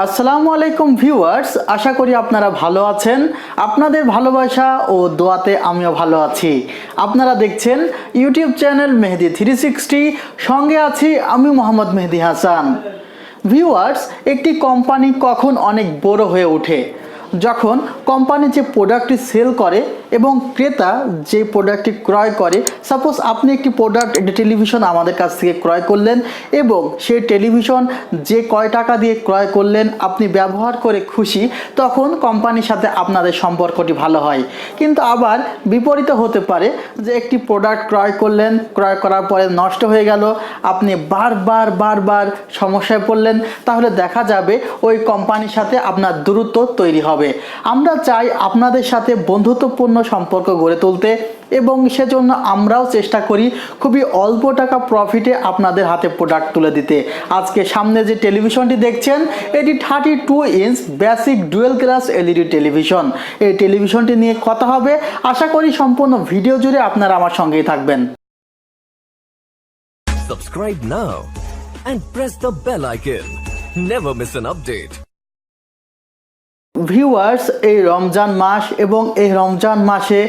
আসসালামু আলাইকুম ভিউয়ার্স, আশা করি আপনারা ভালো আছেন। আপনাদের ভালোবাসা ও দোয়াতে আমিও ভালো আছি। আপনারা দেখছেন ইউটিউব চ্যানেল মেহেদি 360, সঙ্গে আছি আমি মোহাম্মদ মেহেদি হাসান। ভিউয়ার্স, একটি কোম্পানি কখন অনেক বড় হয়ে ওঠে? যখন কোম্পানি যে প্রোডাক্টটি সেল করে এবং ক্রেতা যে প্রোডাক্টটি ক্রয় করে। সাপোজ আপনি একটি প্রোডাক্ট, একটি টেলিভিশন আমাদের কাছ থেকে ক্রয় করলেন এবং সেই টেলিভিশন যে কয় টাকা দিয়ে ক্রয় করলেন আপনি ব্যবহার করে খুশি, তখন কোম্পানির সাথে আপনাদের সম্পর্কটি ভালো হয়। কিন্তু আবার বিপরীত হতে পারে যে একটি প্রোডাক্ট ক্রয় করলেন, ক্রয় করার পরে নষ্ট হয়ে গেল, আপনি বারবার সমস্যায় পড়লেন, তাহলে দেখা যাবে ওই কোম্পানির সাথে আপনার দূরত্ব তৈরি হবে। আমরা চাই আপনাদের সাথে বন্ধুত্বপূর্ণ সম্পর্ক গড়ে তুলতে এবং সেজন্য আমরাও চেষ্টা করি খুবই অল্প টাকা প্রফিটে আপনাদের হাতে প্রোডাক্ট তুলে দিতে। আজকে সামনে যে টেলিভিশনটি দেখছেন এটি 32 inch basic dual glass LED television. এই টেলিভিশনটি নিয়ে কথা হবে, আশা করি সম্পূর্ণ ভিডিও জুড়ে আপনারা আমার সঙ্গেই থাকবেন। Subscribe now and press the bell icon. Never miss an update. Viewers, এই রমজান মাস এবং এই রমজান মাসে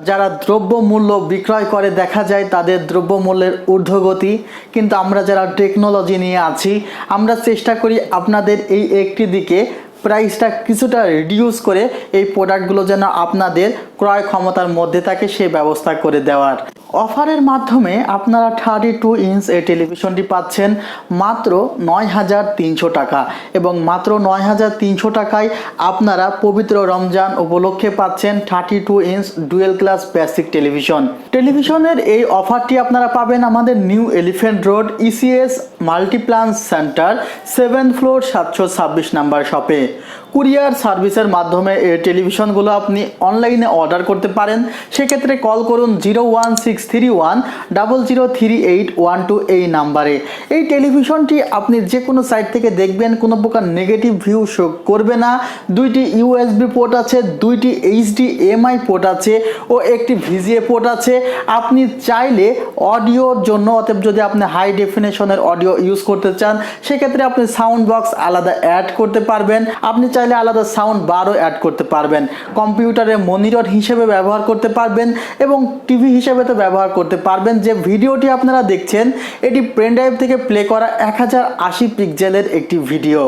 যারা দ্রব্যমূল্য বিক্রয় করে দেখা যায় তাদের দ্রব্যমূল্যের ঊর্ধ্বগতি, কিন্তু আমরা যারা টেকনোলজি নিয়ে আছি আমরা চেষ্টা করি আপনাদের এই একটি দিকে প্রাইসটা কিছুটা রিডিউস করে এই প্রোডাক্টগুলো যেন আপনাদের ক্রয় ক্ষমতার মধ্যে থাকে সে ব্যবস্থা করে দেওয়ার। অফারের মাধ্যমে আপনারা 32 ইঞ্চ এই টেলিভিশনটি পাচ্ছেন মাত্র 9,300 টাকা এবং মাত্র 9,300 টাকায় আপনারা পবিত্র রমজান উপলক্ষে পাচ্ছেন 32 ইঞ্চ ডুয়েল গ্লাস বেসিক টেলিভিশনের এই অফারটি আপনারা পাবেন আমাদের new elephant road ECS Multiplan centre 7th floor 726 number শপে। কুরিয়ার সার্ভিসের মাধ্যমে এই টেলিভিশনগুলো আপনি অনলাইনে অর্ডার করতে পারেন। সেক্ষেত্রে কল করুন 01631003812 এই নাম্বারে। এই টেলিভিশনটি আপনি যে কোনো সাইট থেকে দেখবেন, কোনো প্রকার নেগেটিভ ভিউ শো করবে না। দুইটি ইউএসবি পোর্ট আছে, দুইটি এইচডিএমআই পোর্ট আছে ও একটি ভিজিএ পোর্ট আছে। আপনি চাইলে অডিওর জন্য, অতএব যদি আপনি হাই ডেফিনেশনের অডিও ইউজ করতে চান সেক্ষেত্রে আপনি সাউন্ড বক্স আলাদা অ্যাড করতে পারবেন। আপনি চাইলে আলাদা সাউন্ড বারও অ্যাড করতে পারবেন। কম্পিউটারে মনিটর হিসেবে ব্যবহার করতে পারবেন এবং টিভি হিসেবে তো ব্যবহার করতে পারবেন। যে ভিডিওটি আপনারা দেখছেন এটি পেন ড্রাইভ থেকে প্লে করা 1080 পিক্সেলের একটি ভিডিও।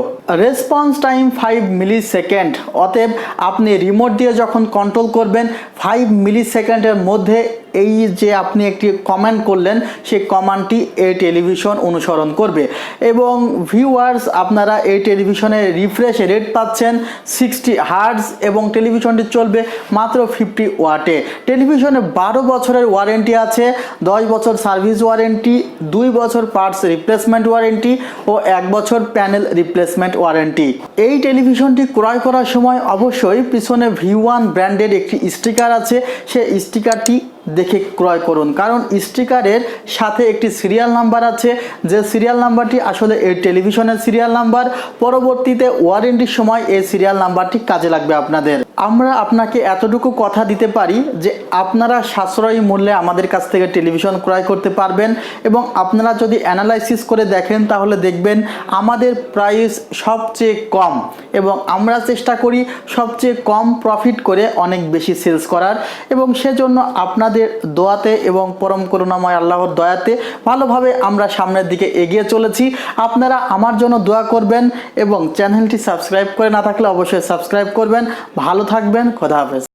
রেসপন্স টাইম 5 মিলি সেকেন্ড, অতএব আপনি রিমোট দিয়ে যখন কন্ট্রোল করবেন 5 মিলি সেকেন্ডের মধ্যে এই যে আপনি একটি কমান্ড করলেন সেই কমান্ডটি এই টেলিভিশন অনুসরণ করবে। এবং ভিউয়ার্স, আপনারা এই টেলিভিশনের রিফ্রেশ রেট পাচ্ছেন 60 হার্টজ এবং টেলিভিশনটি চলবে মাত্র 50 ওয়াটে। টেলিভিশনে 12 বছরের ওয়ারেন্টি আছে, 10 বছর সার্ভিস ওয়ারেন্টি, 2 বছর পার্টস রিপ্লেসমেন্ট ওয়ারেন্টি ও 1 বছর প্যানেল রিপ্লেসমেন্ট ওয়ারেন্টি। এই টেলিভিশনটি ক্রয় করার সময় অবশ্যই পিছনে V1 ব্র্যান্ডের একটি স্টিকার আছে, সেই স্টিকারটি দেখে ক্রয় করুন, কারণ স্টিকারের সাথে একটি সিরিয়াল নাম্বার আছে, যে সিরিয়াল নাম্বারটি আসলে এই টেলিভিশনের সিরিয়াল নাম্বার। পরবর্তীতে ওয়ারেন্টির সময় এই সিরিয়াল নাম্বারটি কাজে লাগবে আপনাদের। আমরা আপনাকে এতটুকু কথা দিতে পারি যে আপনারা সাশ্রয়ী মূল্যে আমাদের কাছ থেকে টেলিভিশন ক্রয় করতে পারবেন এবং আপনারা যদি অ্যানালাইসিস করে দেখেন তাহলে দেখবেন আমাদের প্রাইস সবচেয়ে কম এবং আমরা চেষ্টা করি সবচেয়ে কম প্রফিট করে অনেক বেশি সেলস করার। এবং সেজন্য আপনাদের দোয়াতে এবং পরম করুণাময় আল্লাহর দয়াতে ভালোভাবে আমরা সামনের দিকে এগিয়ে চলেছি। আপনারা আমার জন্য দোয়া করবেন এবং চ্যানেলটি সাবস্ক্রাইব করে না থাকলে অবশ্যই সাবস্ক্রাইব করবেন। ভালো থাকবেন, খোদা হাফেজ।